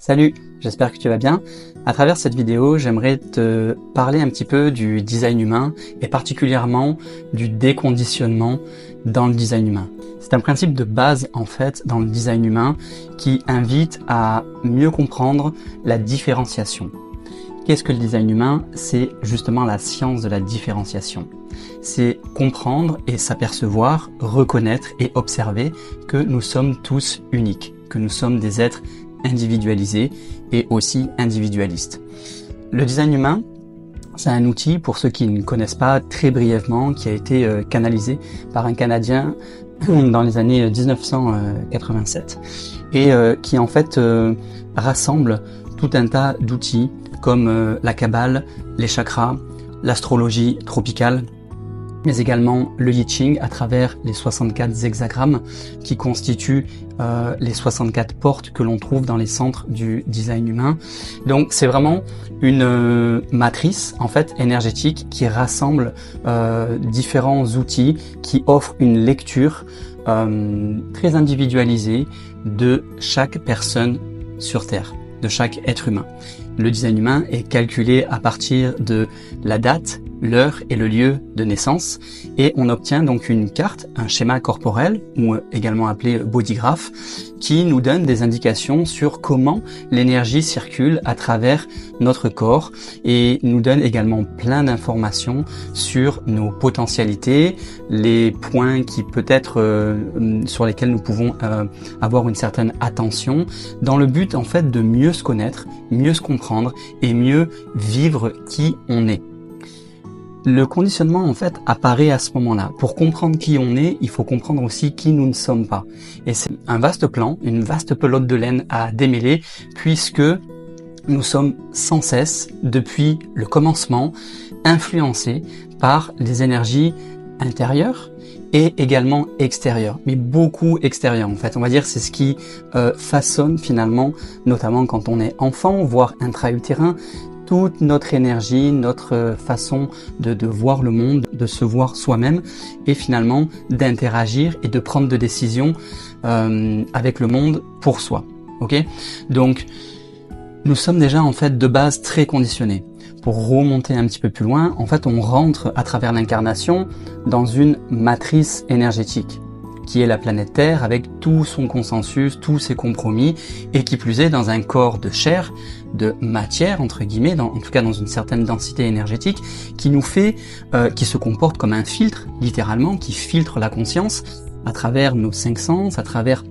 Salut, j'espère que tu vas bien. À travers cette vidéo, j'aimerais te parler un petit peu du design humain et particulièrement du déconditionnement dans le design humain. C'est un principe de base en fait dans le design humain qui invite à mieux comprendre la différenciation. Qu'est-ce que le design humain? C'est justement la science de la différenciation. C'est comprendre et s'apercevoir, reconnaître et observer que nous sommes tous uniques, que nous sommes des êtres individualisés et aussi individualistes. Le design humain, c'est un outil, pour ceux qui ne connaissent pas, très brièvement, qui a été canalisé par un Canadien dans les années 1987 et qui en fait rassemble tout un tas d'outils comme la Kabbale, les chakras, l'astrologie tropicale, mais également le I Ching à travers les 64 hexagrammes qui constituent les 64 portes que l'on trouve dans les centres du design humain. Donc c'est vraiment une matrice en fait énergétique qui rassemble différents outils, qui offre une lecture très individualisée de chaque personne sur Terre, de chaque être humain. Le design humain est calculé à partir de la date, l'heure et le lieu de naissance et on obtient donc une carte, un schéma corporel ou également appelé bodygraph qui nous donne des indications sur comment l'énergie circule à travers notre corps et nous donne également plein d'informations sur nos potentialités, les points qui peut-être sur lesquels nous pouvons avoir une certaine attention dans le but en fait de mieux se connaître, mieux se comprendre et mieux vivre qui on est. Le conditionnement, en fait, apparaît à ce moment-là. Pour comprendre qui on est, il faut comprendre aussi qui nous ne sommes pas. Et c'est un vaste plan, une vaste pelote de laine à démêler, puisque nous sommes sans cesse, depuis le commencement, influencés par les énergies intérieures et également extérieures, mais beaucoup extérieures en fait. On va dire c'est ce qui façonne finalement, notamment quand on est enfant, voire intra-utérin, toute notre énergie, notre façon de voir le monde, de se voir soi-même et finalement d'interagir et de prendre des décisions avec le monde pour soi. Ok ? Donc, nous sommes déjà en fait de base très conditionnés. Pour remonter un petit peu plus loin, en fait on rentre à travers l'incarnation dans une matrice énergétique qui est la planète Terre avec tout son consensus, tous ses compromis et qui plus est dans un corps de chair, de matière entre guillemets, en tout cas dans une certaine densité énergétique qui nous fait, qui se comporte comme un filtre littéralement, qui filtre la conscience à travers nos 5 sens, à travers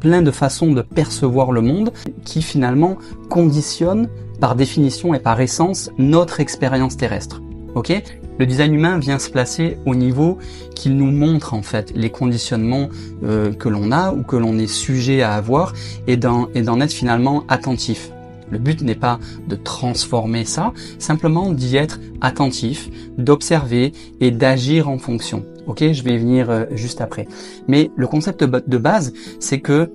plein de façons de percevoir le monde qui finalement conditionne par définition et par essence notre expérience terrestre. Ok ? Le design humain vient se placer au niveau qu'il nous montre en fait les conditionnements que l'on a ou que l'on est sujet à avoir et d'en être finalement attentif. Le but n'est pas de transformer ça, simplement d'y être attentif, d'observer et d'agir en fonction. Ok, je vais y venir juste après. Mais le concept de base, c'est que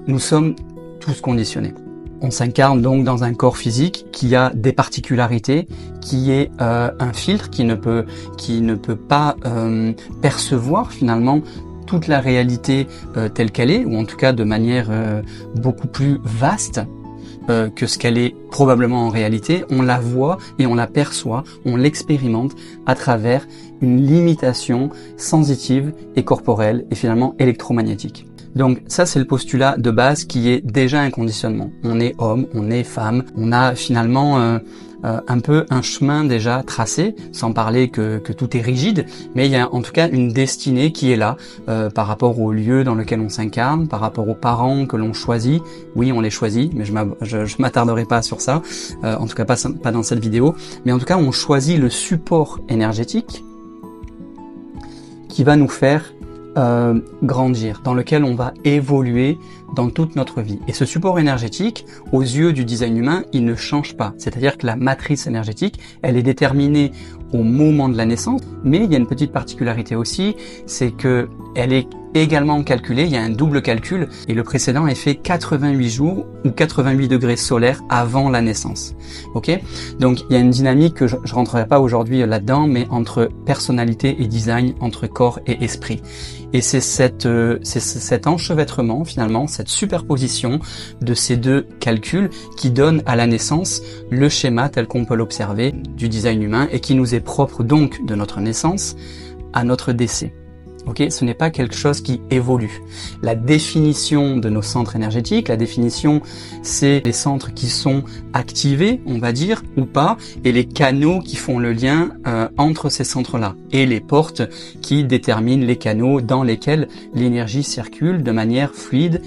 nous sommes tous conditionnés. On s'incarne donc dans un corps physique qui a des particularités, qui est un filtre qui ne peut pas percevoir finalement toute la réalité telle qu'elle est, ou en tout cas de manière beaucoup plus vaste que ce qu'elle est probablement en réalité. On la voit et on la perçoit, on l'expérimente à travers une limitation sensitive et corporelle et finalement électromagnétique. Donc ça c'est le postulat de base qui est déjà un conditionnement. On est homme, on est femme, on a finalement un peu un chemin déjà tracé, sans parler que tout est rigide, mais il y a en tout cas une destinée qui est là par rapport au lieu dans lequel on s'incarne, par rapport aux parents que l'on choisit. Oui, on les choisit, mais je m'attarderai pas sur ça, en tout cas pas dans cette vidéo, mais en tout cas on choisit le support énergétique qui va nous faire grandir, dans lequel on va évoluer dans toute notre vie. Et ce support énergétique, aux yeux du design humain, il ne change pas. C'est-à-dire que la matrice énergétique, elle est déterminée au moment de la naissance, mais il y a une petite particularité aussi, c'est que elle est également calculée, il y a un double calcul, et le précédent est fait 88 jours ou 88 degrés solaires avant la naissance. Ok? Donc il y a une dynamique que je rentrerai pas aujourd'hui là-dedans, mais entre personnalité et design, entre corps et esprit. Et c'est cet enchevêtrement, finalement, cette superposition de ces deux calculs qui donne à la naissance le schéma tel qu'on peut l'observer du design humain et qui nous est propre donc de notre naissance à notre décès. Ok, ce n'est pas quelque chose qui évolue. La définition de nos centres énergétiques, la définition, c'est les centres qui sont activés, on va dire, ou pas, et les canaux qui font le lien entre ces centres-là, et les portes qui déterminent les canaux dans lesquels l'énergie circule de manière fluide,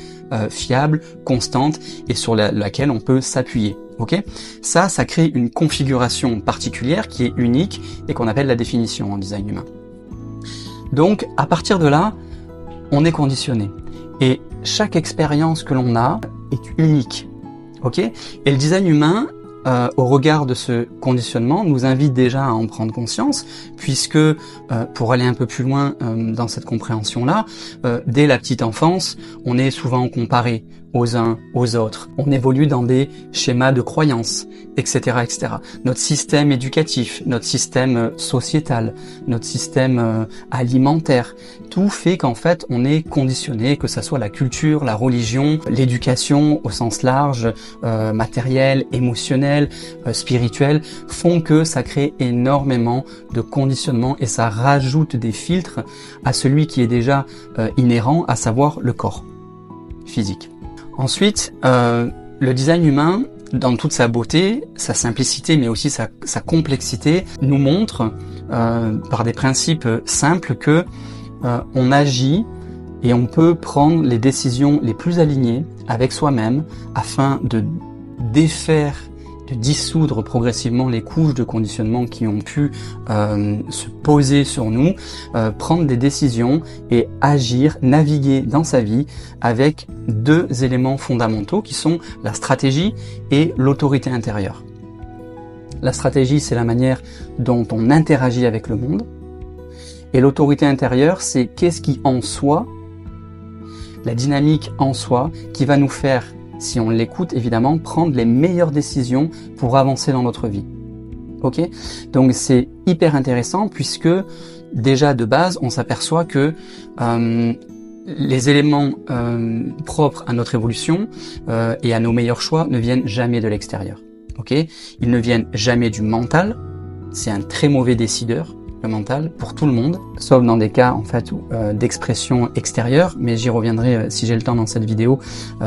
fiable, constante, et sur laquelle on peut s'appuyer. Ok, ça crée une configuration particulière qui est unique et qu'on appelle la définition en design humain. Donc, à partir de là, on est conditionné. Et chaque expérience que l'on a est unique. Ok? Et le design humain, au regard de ce conditionnement, nous invite déjà à en prendre conscience, puisque, pour aller un peu plus loin dans cette compréhension-là, dès la petite enfance, on est souvent comparé aux uns, aux autres. On évolue dans des schémas de croyances, etc., etc. Notre système éducatif, notre système sociétal, notre système alimentaire, tout fait qu'en fait, on est conditionné, que ça soit la culture, la religion, l'éducation au sens large, matériel, émotionnel, spirituel, font que ça crée énormément de conditionnement et ça rajoute des filtres à celui qui est déjà inhérent, à savoir le corps physique. Ensuite, le design humain, dans toute sa beauté, sa simplicité, mais aussi sa complexité, nous montre par des principes simples que on agit et on peut prendre les décisions les plus alignées avec soi-même afin de défaire, de dissoudre progressivement les couches de conditionnement qui ont pu se poser sur nous, prendre des décisions et agir, naviguer dans sa vie avec deux éléments fondamentaux qui sont la stratégie et l'autorité intérieure. La stratégie, c'est la manière dont on interagit avec le monde, et l'autorité intérieure, c'est qu'est-ce qui en soi, la dynamique en soi, qui va nous faire, si on l'écoute évidemment, prendre les meilleures décisions pour avancer dans notre vie. Ok? Donc c'est hyper intéressant puisque déjà de base on s'aperçoit que les éléments propres à notre évolution et à nos meilleurs choix ne viennent jamais de l'extérieur. Ok? Ils ne viennent jamais du mental. C'est un très mauvais décideur, le mental, pour tout le monde, sauf dans des cas en fait d'expression extérieure, mais j'y reviendrai si j'ai le temps dans cette vidéo,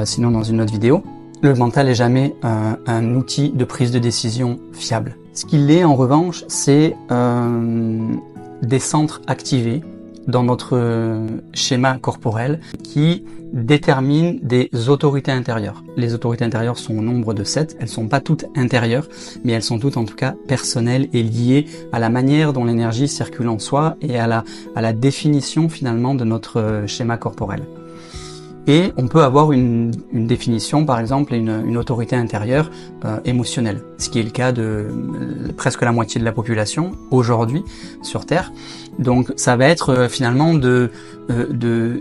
sinon dans une autre vidéo. Le mental est jamais un outil de prise de décision fiable. Ce qu'il est en revanche, c'est des centres activés dans notre schéma corporel qui déterminent des autorités intérieures. Les autorités intérieures sont au nombre de 7, elles sont pas toutes intérieures, mais elles sont toutes en tout cas personnelles et liées à la manière dont l'énergie circule en soi et à la définition finalement de notre schéma corporel. Et on peut avoir une définition, par exemple, une autorité intérieure émotionnelle, ce qui est le cas de presque la moitié de la population aujourd'hui sur Terre. Donc ça va être finalement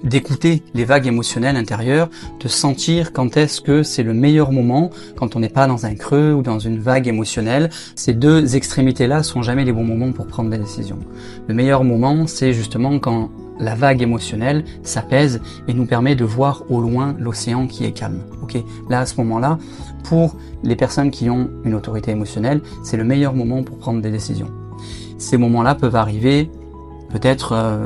d'écouter les vagues émotionnelles intérieures, de sentir quand est-ce que c'est le meilleur moment, quand on n'est pas dans un creux ou dans une vague émotionnelle. Ces deux extrémités-là sont jamais les bons moments pour prendre des décisions. Le meilleur moment, c'est justement quand la vague émotionnelle s'apaise et nous permet de voir au loin l'océan qui est calme. Ok, là à ce moment-là, pour les personnes qui ont une autorité émotionnelle, c'est le meilleur moment pour prendre des décisions. Ces moments-là peuvent arriver peut-être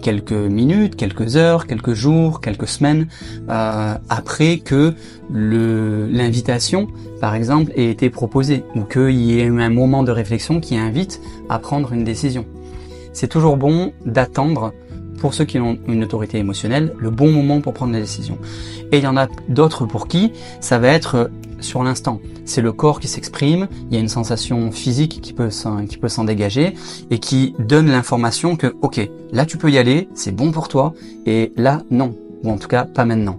quelques minutes, quelques heures, quelques jours, quelques semaines après que l'invitation, par exemple, ait été proposée ou qu'il y ait eu un moment de réflexion qui invite à prendre une décision. C'est toujours bon d'attendre, pour ceux qui ont une autorité émotionnelle, le bon moment pour prendre des décisions. Et il y en a d'autres pour qui ça va être sur l'instant. C'est le corps qui s'exprime, il y a une sensation physique qui peut s'en dégager et qui donne l'information que ok, là tu peux y aller, c'est bon pour toi, et là non, ou en tout cas pas maintenant.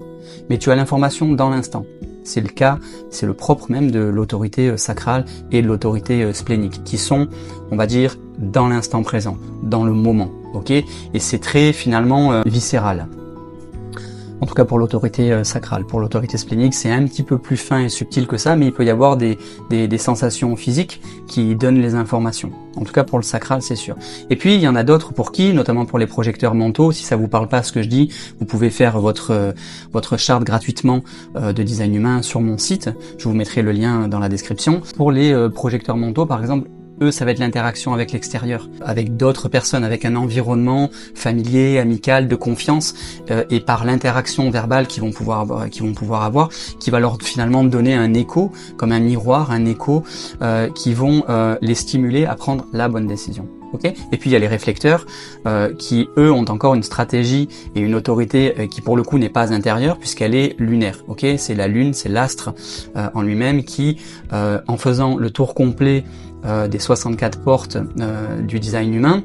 Mais tu as l'information dans l'instant. C'est le cas, c'est le propre même de l'autorité sacrale et de l'autorité splénique, qui sont, on va dire, dans l'instant présent, dans le moment, ok? Et c'est très finalement viscéral. En tout cas pour l'autorité sacrale. Pour l'autorité splénique, c'est un petit peu plus fin et subtil que ça, mais il peut y avoir des sensations physiques qui donnent les informations. En tout cas pour le sacral, c'est sûr. Et puis il y en a d'autres pour qui, notamment pour les projecteurs mentaux, si ça vous parle pas ce que je dis, vous pouvez faire votre charte gratuitement de design humain sur mon site. Je vous mettrai le lien dans la description. Pour les projecteurs mentaux, par exemple, eux, ça va être l'interaction avec l'extérieur, avec d'autres personnes, avec un environnement familier, amical, de confiance, et par l'interaction verbale qu'ils vont pouvoir avoir, qui va leur finalement donner un écho, comme un miroir, un écho, qui vont les stimuler à prendre la bonne décision. Okay. Et puis il y a les réflecteurs qui eux ont encore une stratégie et une autorité qui pour le coup n'est pas intérieure puisqu'elle est lunaire. Ok, c'est la lune, c'est l'astre en lui-même qui, en faisant le tour complet des 64 portes du design humain,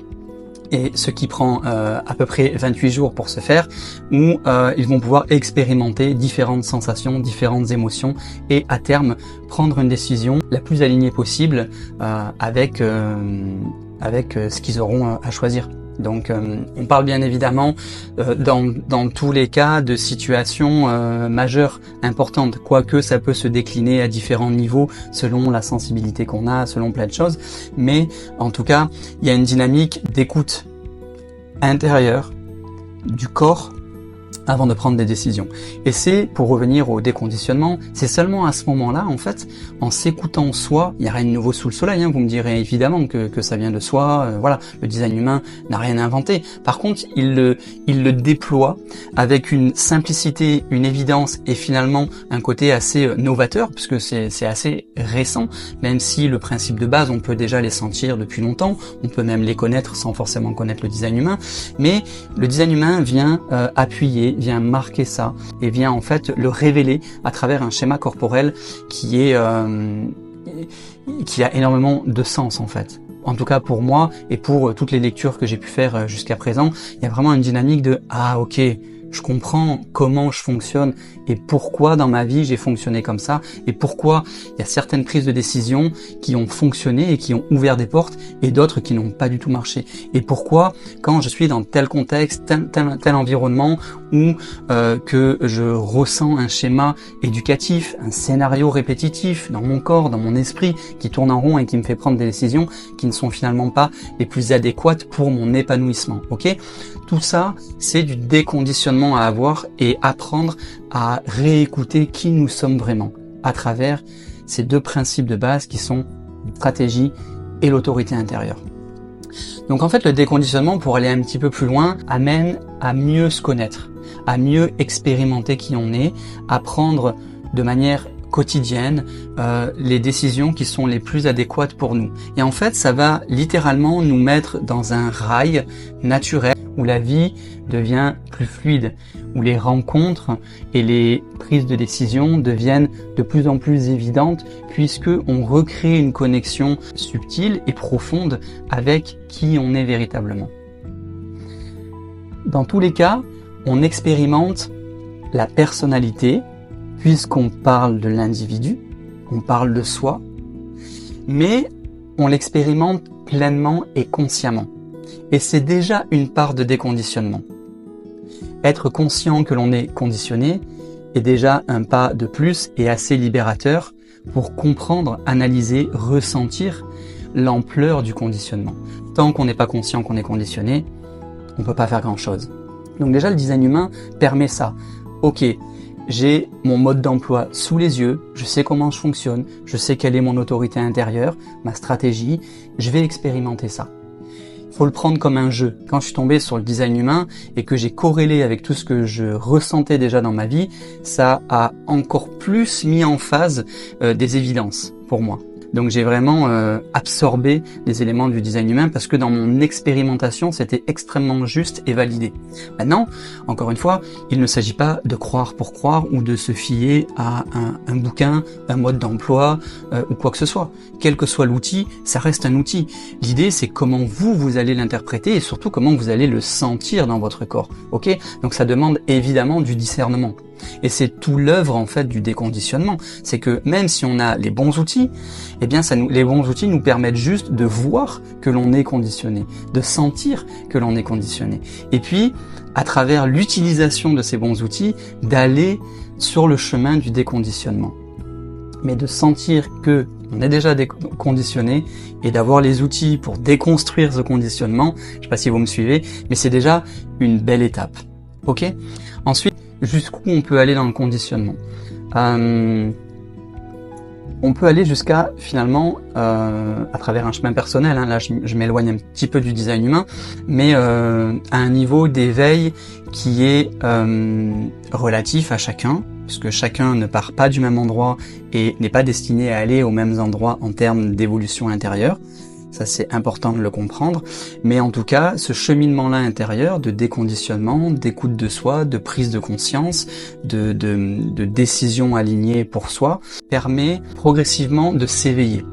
et ce qui prend à peu près 28 jours pour se faire, où ils vont pouvoir expérimenter différentes sensations, différentes émotions, et à terme prendre une décision la plus alignée possible avec ce qu'ils auront à choisir. Donc on parle bien évidemment dans tous les cas de situations majeures, importantes, quoique ça peut se décliner à différents niveaux selon la sensibilité qu'on a, selon plein de choses, mais en tout cas il y a une dynamique d'écoute intérieure du corps avant de prendre des décisions. Et c'est, pour revenir au déconditionnement, c'est seulement à ce moment-là, en fait, en s'écoutant soi, il n'y a rien de nouveau sous le soleil, hein, vous me direz évidemment que ça vient de soi, voilà, le design humain n'a rien inventé. Par contre, il le déploie avec une simplicité, une évidence et finalement un côté assez novateur, puisque c'est assez récent, même si le principe de base, on peut déjà les sentir depuis longtemps, on peut même les connaître sans forcément connaître le design humain, mais le design humain vient appuyer, vient marquer ça et vient en fait le révéler à travers un schéma corporel qui a énormément de sens en fait. En tout cas pour moi et pour toutes les lectures que j'ai pu faire jusqu'à présent, il y a vraiment une dynamique de ah ok, je comprends comment je fonctionne et pourquoi dans ma vie j'ai fonctionné comme ça et pourquoi il y a certaines prises de décision qui ont fonctionné et qui ont ouvert des portes et d'autres qui n'ont pas du tout marché. Et pourquoi quand je suis dans tel contexte, tel environnement où que je ressens un schéma éducatif, un scénario répétitif dans mon corps, dans mon esprit qui tourne en rond et qui me fait prendre des décisions qui ne sont finalement pas les plus adéquates pour mon épanouissement. Ok ? Tout ça, c'est du déconditionnement à avoir et apprendre à réécouter qui nous sommes vraiment à travers ces deux principes de base qui sont la stratégie et l'autorité intérieure. Donc en fait, le déconditionnement, pour aller un petit peu plus loin, amène à mieux se connaître, à mieux expérimenter qui on est, à prendre de manière quotidienne les décisions qui sont les plus adéquates pour nous. Et en fait, ça va littéralement nous mettre dans un rail naturel où la vie devient plus fluide, où les rencontres et les prises de décision deviennent de plus en plus évidentes puisque on recrée une connexion subtile et profonde avec qui on est véritablement. Dans tous les cas, on expérimente la personnalité puisqu'on parle de l'individu, on parle de soi, mais on l'expérimente pleinement et consciemment. Et c'est déjà une part de déconditionnement. Être conscient que l'on est conditionné est déjà un pas de plus et assez libérateur pour comprendre, analyser, ressentir l'ampleur du conditionnement. Tant qu'on n'est pas conscient qu'on est conditionné, on ne peut pas faire grand-chose. Donc déjà, le design humain permet ça. Ok, j'ai mon mode d'emploi sous les yeux, je sais comment je fonctionne, je sais quelle est mon autorité intérieure, ma stratégie, je vais expérimenter ça. Faut le prendre comme un jeu. Quand je suis tombé sur le design humain et que j'ai corrélé avec tout ce que je ressentais déjà dans ma vie, ça a encore plus mis en phase des évidences pour moi. Donc j'ai vraiment absorbé les éléments du design humain parce que dans mon expérimentation, c'était extrêmement juste et validé. Maintenant, encore une fois, il ne s'agit pas de croire pour croire ou de se fier à un bouquin, un mode d'emploi ou quoi que ce soit. Quel que soit l'outil, ça reste un outil. L'idée, c'est comment vous allez l'interpréter et surtout comment vous allez le sentir dans votre corps. Ok ? Donc ça demande évidemment du discernement. Et c'est tout l'œuvre en fait du déconditionnement. C'est que même si on a les bons outils, eh bien les bons outils nous permettent juste de voir que l'on est conditionné, de sentir que l'on est conditionné. Et puis, à travers l'utilisation de ces bons outils, d'aller sur le chemin du déconditionnement. Mais de sentir que on est déjà conditionné et d'avoir les outils pour déconstruire ce conditionnement, je sais pas si vous me suivez, mais c'est déjà une belle étape. Ok ? Ensuite, jusqu'où on peut aller dans le conditionnement ? On peut aller jusqu'à finalement, à travers un chemin personnel, hein, là je m'éloigne un petit peu du design humain, mais à un niveau d'éveil qui est relatif à chacun, puisque chacun ne part pas du même endroit et n'est pas destiné à aller aux mêmes endroits en termes d'évolution intérieure. Ça, c'est important de le comprendre. Mais en tout cas, ce cheminement-là intérieur de déconditionnement, d'écoute de soi, de prise de conscience, de décision alignée pour soi, permet progressivement de s'éveiller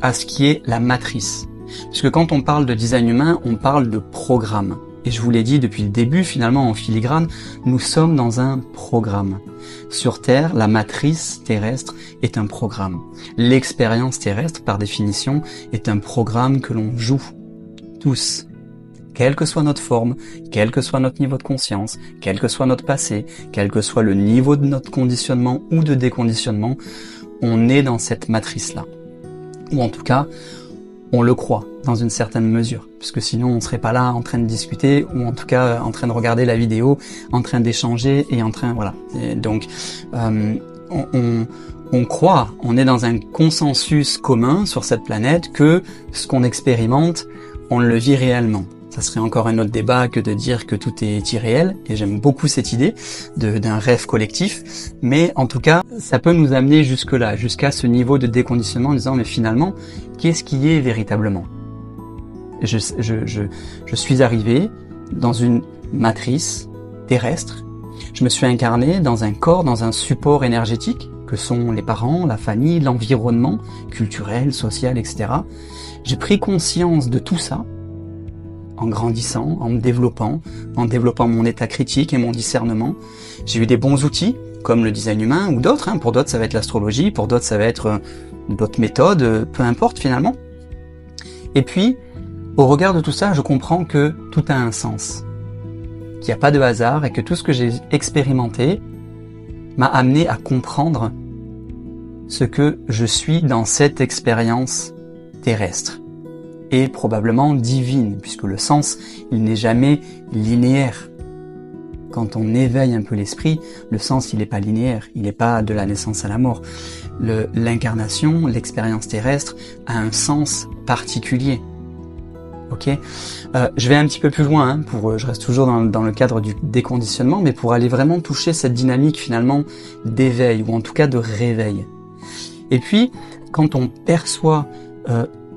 à ce qui est la matrice. Parce que quand on parle de design humain, on parle de programme. Et je vous l'ai dit depuis le début, finalement en filigrane, nous sommes dans un programme. Sur Terre, la matrice terrestre est un programme. L'expérience terrestre, par définition, est un programme que l'on joue. Tous. Quelle que soit notre forme, quel que soit notre niveau de conscience, quel que soit notre passé, quel que soit le niveau de notre conditionnement ou de déconditionnement, on est dans cette matrice-là. Ou en tout cas, on le croit, dans une certaine mesure, puisque sinon on serait pas là en train de discuter, ou en tout cas en train de regarder la vidéo, en train d'échanger, et en train, voilà. Et donc, on croit, on est dans un consensus commun sur cette planète que ce qu'on expérimente, on le vit réellement. Ça serait encore un autre débat que de dire que tout est irréel, et j'aime beaucoup cette idée d'un rêve collectif, mais en tout cas, ça peut nous amener jusque-là, jusqu'à ce niveau de déconditionnement en disant, mais finalement, qu'est-ce qui est véritablement ? Je suis arrivé dans une matrice terrestre, je me suis incarné dans un corps, dans un support énergétique, que sont les parents, la famille, l'environnement culturel, social, etc. J'ai pris conscience de tout ça, en grandissant, en me développant, en développant mon état critique et mon discernement. J'ai eu des bons outils, comme le design humain ou d'autres. Pour d'autres, ça va être l'astrologie, pour d'autres, ça va être d'autres méthodes, peu importe finalement. Et puis, au regard de tout ça, je comprends que tout a un sens, qu'il n'y a pas de hasard et que tout ce que j'ai expérimenté m'a amené à comprendre ce que je suis dans cette expérience terrestre. Et probablement divine, puisque le sens, il n'est jamais linéaire. Quand on éveille un peu l'esprit, le sens, il n'est pas linéaire, il n'est pas de la naissance à la mort. L'incarnation, l'expérience terrestre, a un sens particulier. Ok, je vais un petit peu plus loin, je reste toujours dans le cadre du déconditionnement, mais pour aller vraiment toucher cette dynamique finalement d'éveil, ou en tout cas de réveil. Et puis, quand on perçoit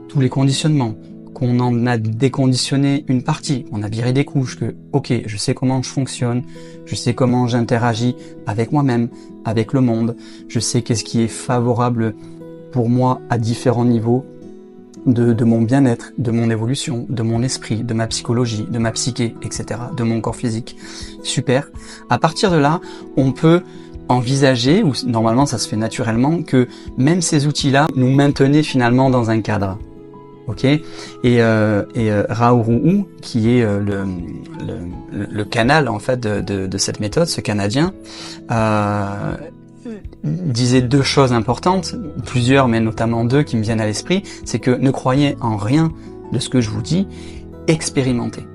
tous les conditionnements, qu'on en a déconditionné une partie, on a viré des couches, que ok, je sais comment je fonctionne, je sais comment j'interagis avec moi-même, avec le monde, je sais qu'est-ce qui est favorable pour moi à différents niveaux de mon bien-être, de mon évolution, de mon esprit, de ma psychologie, de ma psyché, etc., de mon corps physique. Super. À partir de là, on peut envisager, ou normalement ça se fait naturellement, que même ces outils-là nous maintenaient finalement dans un cadre. Ok, et Raoult, qui est le canal en fait de cette méthode, ce Canadien, disait deux choses importantes, plusieurs mais notamment deux qui me viennent à l'esprit, c'est que ne croyez en rien de ce que je vous dis, expérimentez.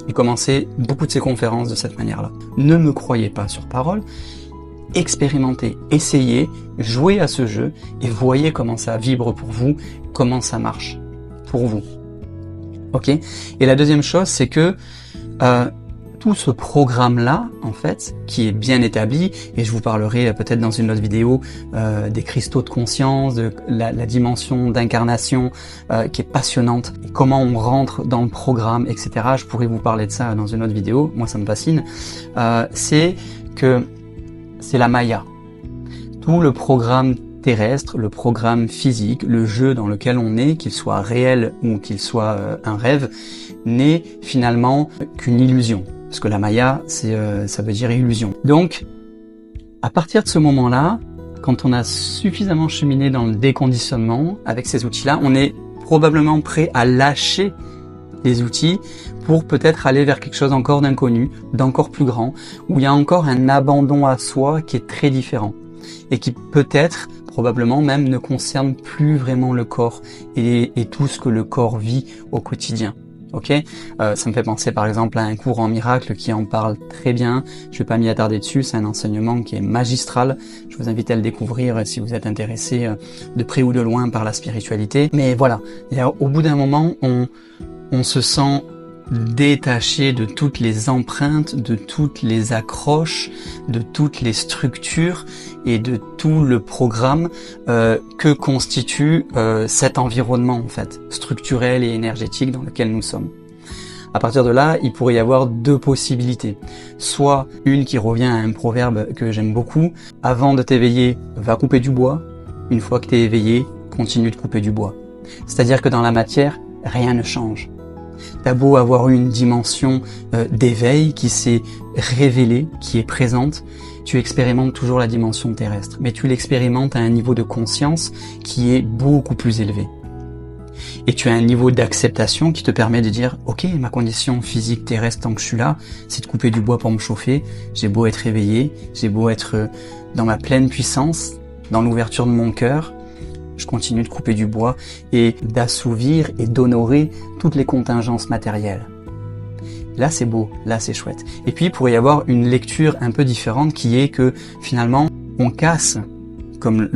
Il commençait beaucoup de ses conférences de cette manière-là. Ne me croyez pas sur parole, expérimentez, essayez, jouez à ce jeu et voyez comment ça vibre pour vous, comment ça marche pour vous. Ok. Et la deuxième chose, c'est que tout ce programme-là, en fait, qui est bien établi, et je vous parlerai peut-être dans une autre vidéo des cristaux de conscience, de la dimension d'incarnation qui est passionnante, et comment on rentre dans le programme, etc. Je pourrais vous parler de ça dans une autre vidéo, moi ça me fascine. C'est la Maya. Tout le programme terrestre, le programme physique, le jeu dans lequel on est, qu'il soit réel ou qu'il soit un rêve, n'est finalement qu'une illusion. parce que la Maya, ça veut dire illusion. Donc, à partir de ce moment-là, quand on a suffisamment cheminé dans le déconditionnement avec ces outils-là, on est probablement prêt à lâcher les outils pour peut-être aller vers quelque chose encore d'inconnu, d'encore plus grand, où il y a encore un abandon à soi qui est très différent et qui peut-être, probablement même, ne concerne plus vraiment le corps et tout ce que le corps vit au quotidien. Ok, ça me fait penser par exemple à un cours en miracle qui en parle très bien. Je vais pas m'y attarder dessus, c'est un enseignement qui est magistral. Je vous invite à le découvrir si vous êtes intéressé de près ou de loin par la spiritualité. Mais voilà, et au bout d'un moment, on se sent détaché de toutes les empreintes, de toutes les accroches, de toutes les structures et de tout le programme que constitue cet environnement en fait, structurel et énergétique dans lequel nous sommes. À partir de là, il pourrait y avoir deux possibilités. Soit une qui revient à un proverbe que j'aime beaucoup, avant de t'éveiller, va couper du bois. Une fois que t'es éveillé, continue de couper du bois. C'est-à-dire que dans la matière, rien ne change. T'as beau avoir eu une dimension d'éveil qui s'est révélée, qui est présente, tu expérimentes toujours la dimension terrestre, mais tu l'expérimentes à un niveau de conscience qui est beaucoup plus élevé. Et tu as un niveau d'acceptation qui te permet de dire « Ok, ma condition physique terrestre tant que je suis là, c'est de couper du bois pour me chauffer, j'ai beau être éveillé, j'ai beau être dans ma pleine puissance, dans l'ouverture de mon cœur, je continue de couper du bois et d'assouvir et d'honorer toutes les contingences matérielles. » Là, c'est beau, là, c'est chouette. Et puis, il pourrait y avoir une lecture un peu différente qui est que, finalement, on casse, comme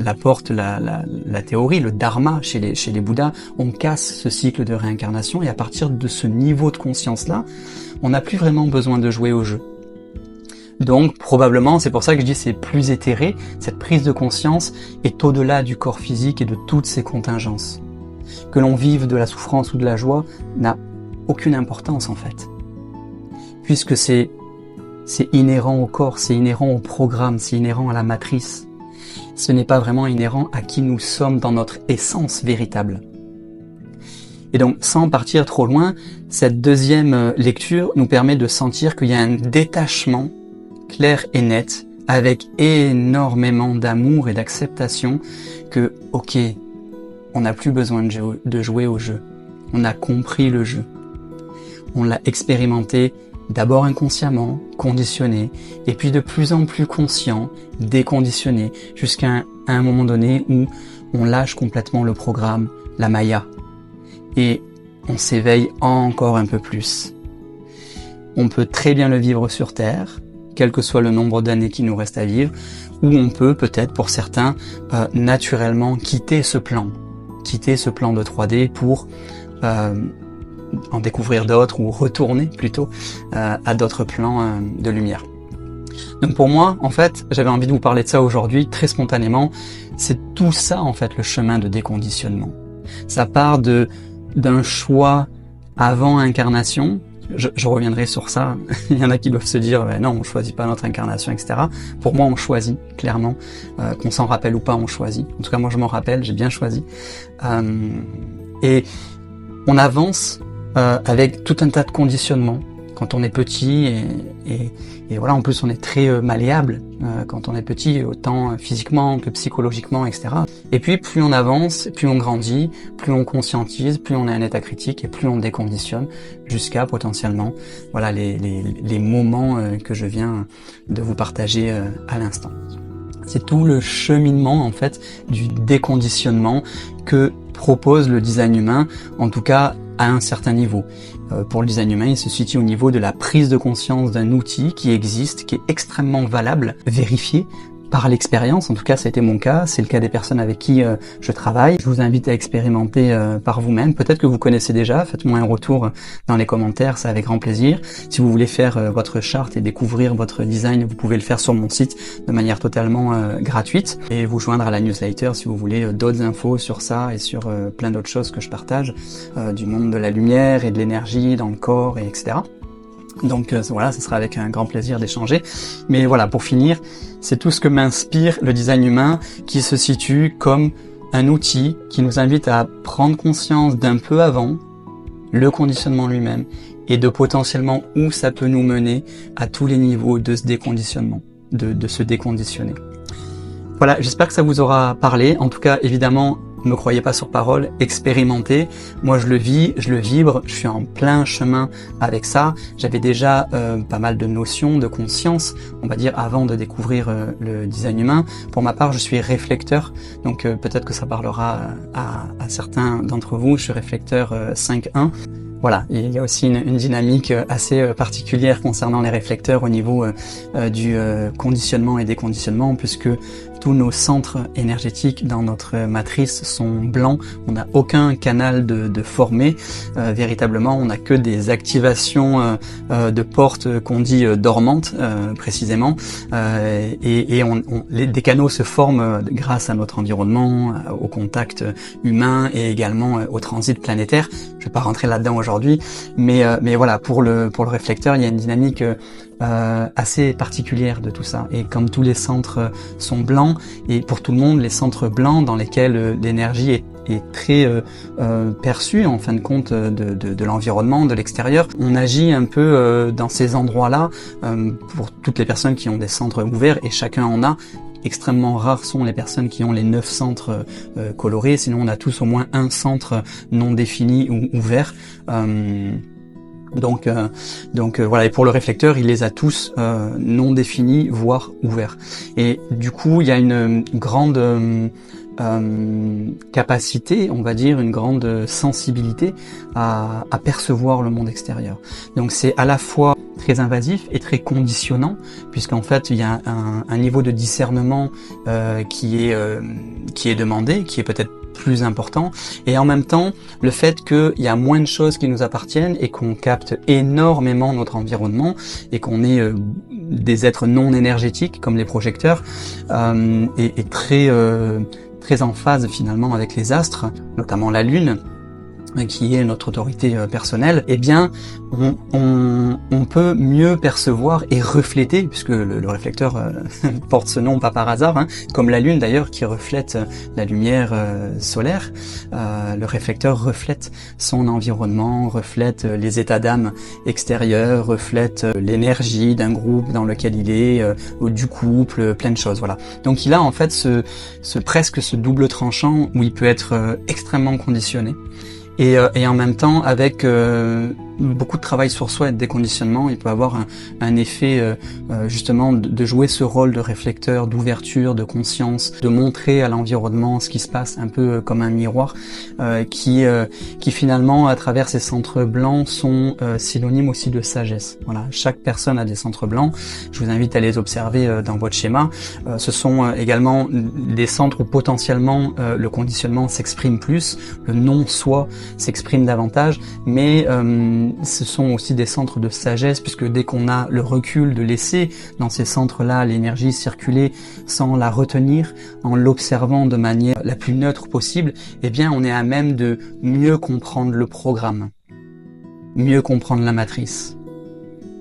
l'apporte la théorie, le dharma chez les Bouddhas, on casse ce cycle de réincarnation et à partir de ce niveau de conscience-là, on n'a plus vraiment besoin de jouer au jeu. Donc probablement, c'est pour ça que je dis c'est plus éthéré, cette prise de conscience est au-delà du corps physique et de toutes ses contingences. Que l'on vive de la souffrance ou de la joie n'a aucune importance en fait. Puisque c'est inhérent au corps, c'est inhérent au programme, c'est inhérent à la matrice. Ce n'est pas vraiment inhérent à qui nous sommes dans notre essence véritable. Et donc, sans partir trop loin, cette deuxième lecture nous permet de sentir qu'il y a un détachement clair et net, avec énormément d'amour et d'acceptation que, ok, on n'a plus besoin de jouer au jeu. On a compris le jeu. On l'a expérimenté d'abord inconsciemment, conditionné, et puis de plus en plus conscient, déconditionné, jusqu'à un moment donné où on lâche complètement le programme, la Maya, et on s'éveille encore un peu plus. On peut très bien le vivre sur Terre, quel que soit le nombre d'années qui nous reste à vivre, ou on peut peut-être pour certains naturellement quitter ce plan de 3D pour en découvrir d'autres ou retourner plutôt à d'autres plans de lumière. Donc pour moi, en fait, j'avais envie de vous parler de ça aujourd'hui très spontanément. C'est tout ça en fait le chemin de déconditionnement. Ça part d'un choix avant incarnation. Je reviendrai sur ça. Il y en a qui doivent se dire non, on choisit pas notre incarnation, etc. Pour moi, on choisit clairement, qu'on s'en rappelle ou pas, on choisit. En tout cas, moi, je m'en rappelle, j'ai bien choisi. Et on avance avec tout un tas de conditionnements quand on est petit et voilà. En plus, on est très malléable quand on est petit, autant physiquement que psychologiquement, etc. Et puis, plus on avance, plus on grandit, plus on conscientise, plus on a un état critique et plus on déconditionne jusqu'à potentiellement, voilà, les moments que je viens de vous partager à l'instant. C'est tout le cheminement en fait du déconditionnement que propose le design humain, en tout cas à un certain niveau. Pour le design humain, il se situe au niveau de la prise de conscience d'un outil qui existe, qui est extrêmement valable, vérifié par l'expérience. En tout cas, ça a été mon cas, c'est le cas des personnes avec qui je travaille. Je vous invite à expérimenter par vous-même. Peut-être que vous connaissez déjà, faites-moi un retour dans les commentaires, c'est avec grand plaisir. Si vous voulez faire votre charte et découvrir votre design, vous pouvez le faire sur mon site de manière totalement gratuite et vous joindre à la newsletter si vous voulez d'autres infos sur ça et sur plein d'autres choses que je partage du monde de la lumière et de l'énergie dans le corps, et etc. Donc voilà, ce sera avec un grand plaisir d'échanger. Mais voilà, pour finir, c'est tout ce que m'inspire le design humain qui se situe comme un outil qui nous invite à prendre conscience d'un peu avant le conditionnement lui-même et de potentiellement où ça peut nous mener à tous les niveaux de ce déconditionnement, de se déconditionner. Voilà, j'espère que ça vous aura parlé. En tout cas, évidemment, ne me croyez pas sur parole, expérimentez. Moi, je le vis, je le vibre, je suis en plein chemin avec ça. J'avais déjà pas mal de notions, de conscience, on va dire, avant de découvrir le design humain. Pour ma part, je suis réflecteur, donc peut-être que ça parlera à certains d'entre vous. Je suis réflecteur 5.1. Voilà, il y a aussi une dynamique assez particulière concernant les réflecteurs au niveau du conditionnement et déconditionnement, puisque tous nos centres énergétiques dans notre matrice sont blancs, on n'a aucun canal de formé, véritablement on n'a que des activations de portes qu'on dit dormantes précisément, et des canaux se forment grâce à notre environnement, au contact humain et également au transit planétaire. Je vais pas rentrer là-dedans aujourd'hui, mais voilà, pour le réflecteur, il y a une dynamique assez particulière de tout ça. Et comme tous les centres sont blancs, et pour tout le monde, les centres blancs dans lesquels l'énergie est très perçue en fin de compte de l'environnement, de l'extérieur, on agit un peu dans ces endroits-là pour toutes les personnes qui ont des centres ouverts, et chacun en a. Extrêmement rares sont les personnes qui ont les 9 centres colorés, sinon on a tous au moins un centre non défini ou ouvert. Donc voilà, et pour le réflecteur, il les a tous non définis, voire ouverts. Et du coup, il y a une grande capacité, on va dire, une grande sensibilité à percevoir le monde extérieur. Donc c'est à la fois très invasif et très conditionnant, puisqu'en fait il y a un niveau de discernement qui est demandé, qui est peut-être plus important, et en même temps le fait qu'il y a moins de choses qui nous appartiennent et qu'on capte énormément notre environnement et qu'on est des êtres non énergétiques comme les projecteurs, et très en phase finalement avec les astres, notamment la Lune, qui est notre autorité personnelle, eh bien on peut mieux percevoir et refléter, puisque le réflecteur porte ce nom pas par hasard, hein, comme la Lune d'ailleurs qui reflète la lumière solaire. Le réflecteur reflète son environnement, reflète les états d'âme extérieurs, reflète l'énergie d'un groupe dans lequel il est, ou du couple, plein de choses, voilà. Donc il a en fait presque ce double tranchant où il peut être extrêmement conditionné, et en même temps avec beaucoup de travail sur soi et de déconditionnement, il peut avoir un effet justement de jouer ce rôle de réflecteur, d'ouverture, de conscience, de montrer à l'environnement ce qui se passe, un peu comme un miroir, qui finalement à travers ces centres blancs sont synonymes aussi de sagesse. Voilà, chaque personne a des centres blancs, je vous invite à les observer dans votre schéma. Ce sont également des centres où potentiellement le conditionnement s'exprime plus, le non-soi s'exprime davantage, mais ce sont aussi des centres de sagesse, puisque dès qu'on a le recul de laisser dans ces centres-là l'énergie circuler sans la retenir, en l'observant de manière la plus neutre possible, eh bien on est à même de mieux comprendre le programme, mieux comprendre la matrice.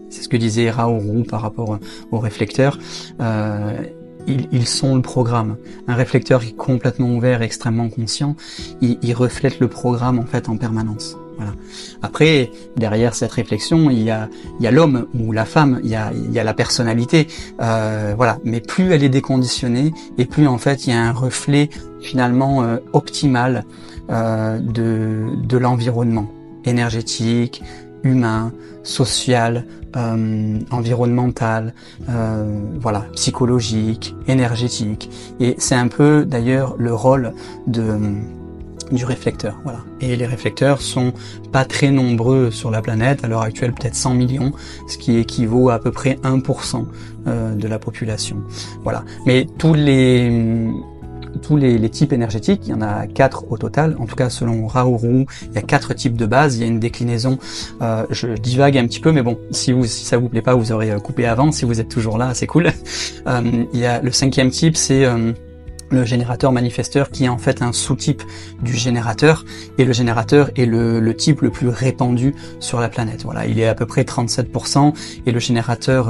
C'est ce que disait Raoult par rapport aux réflecteurs. Ils sont le programme. Un réflecteur qui est complètement ouvert et extrêmement conscient, il reflète le programme en fait en permanence. Voilà. Après, derrière cette réflexion, il y a l'homme ou la femme, il y a la personnalité, voilà. Mais plus elle est déconditionnée, et plus en fait il y a un reflet finalement optimal de l'environnement énergétique, humain, social, environnemental, voilà, psychologique, énergétique. Et c'est un peu d'ailleurs le rôle du réflecteur, voilà. Et les réflecteurs sont pas très nombreux sur la planète, à l'heure actuelle peut-être 100 millions, ce qui équivaut à peu près 1% de la population. Voilà. Mais tous les types énergétiques, il y en a 4 au total, en tout cas selon Raoult, il y a 4 types de base, il y a une déclinaison, je divague un petit peu, mais bon, si ça vous plaît pas, vous aurez coupé avant, si vous êtes toujours là, c'est cool. Il y a le 5e type, c'est le générateur manifesteur, qui est en fait un sous-type du générateur, et le générateur est le type le plus répandu sur la planète. Voilà, il est à peu près 37%, et le générateur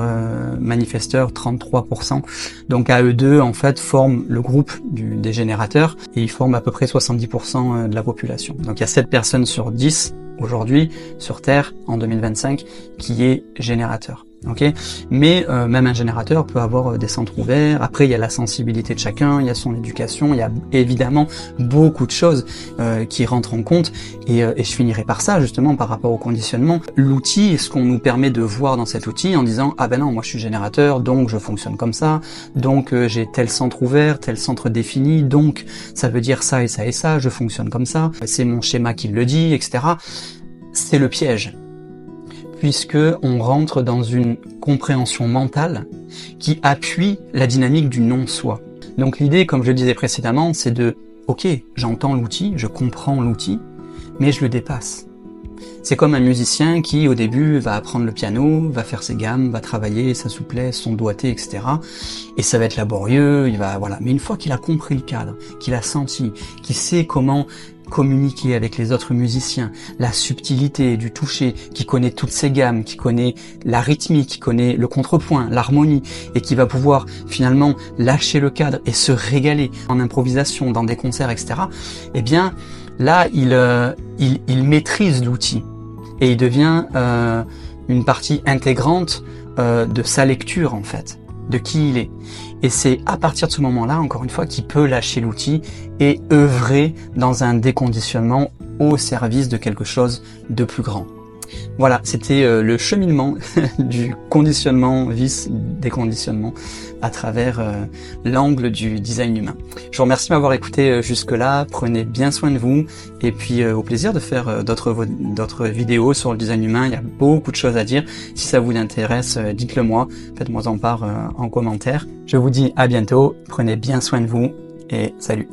manifesteur 33%. Donc à eux deux, en fait, forment le groupe des générateurs, et ils forment à peu près 70% de la population. Donc il y a 7 personnes sur 10 aujourd'hui sur Terre en 2025 qui est générateur. Ok, mais même un générateur peut avoir des centres ouverts. Après, il y a la sensibilité de chacun, il y a son éducation, il y a évidemment beaucoup de choses qui rentrent en compte. Et je finirai par ça, justement, par rapport au conditionnement. L'outil, ce qu'on nous permet de voir dans cet outil en disant « Ah ben non, moi je suis générateur, donc je fonctionne comme ça, donc j'ai tel centre ouvert, tel centre défini, donc ça veut dire ça et ça, je fonctionne comme ça, c'est mon schéma qui le dit, etc. » C'est le piège, puisque on rentre dans une compréhension mentale qui appuie la dynamique du non-soi. Donc l'idée, comme je le disais précédemment, c'est de « Ok, j'entends l'outil, je comprends l'outil, mais je le dépasse ». C'est comme un musicien qui, au début, va apprendre le piano, va faire ses gammes, va travailler sa souplesse, son doigté, etc. Et ça va être laborieux, il va, voilà. Mais une fois qu'il a compris le cadre, qu'il a senti, qu'il sait comment communiquer avec les autres musiciens, la subtilité du toucher, qui connaît toutes ses gammes, qui connaît la rythmique, qui connaît le contrepoint, l'harmonie, et qui va pouvoir finalement lâcher le cadre et se régaler en improvisation, dans des concerts, etc. Eh bien, là, il maîtrise l'outil et il devient une partie intégrante de sa lecture, en fait, de qui il est. Et c'est à partir de ce moment-là, encore une fois, qu'il peut lâcher l'outil et œuvrer dans un déconditionnement au service de quelque chose de plus grand. Voilà, c'était le cheminement du conditionnement, vice déconditionnement à travers l'angle du design humain. Je vous remercie de m'avoir écouté jusque-là, prenez bien soin de vous, et puis au plaisir de faire d'autres vidéos sur le design humain. Il y a beaucoup de choses à dire. Si ça vous intéresse, dites-le moi, faites-moi en part en commentaire. Je vous dis à bientôt, prenez bien soin de vous, et salut.